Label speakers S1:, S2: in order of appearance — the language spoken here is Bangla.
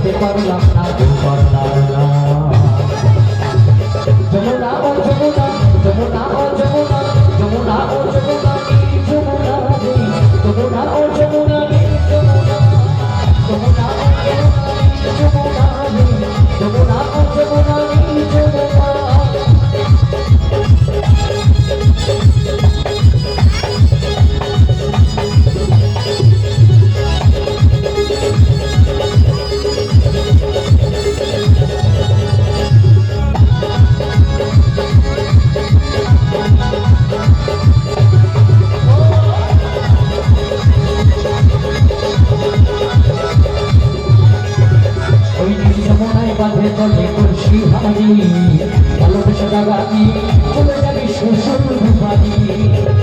S1: করতে পারলাম না পারলাম না যমুনা ও যমুনা যমুনা ও যমুনা যমুনা ও যমুনা যমুনা যমুনা ও যমুনা যমুনা যমুনা ও যমুনা যমুনা ও যমুনা যমুনা বাঁধে তলে করছি হারি ভালোবেসে দাগানি চলে যাবি শ্বশুর বাড়ি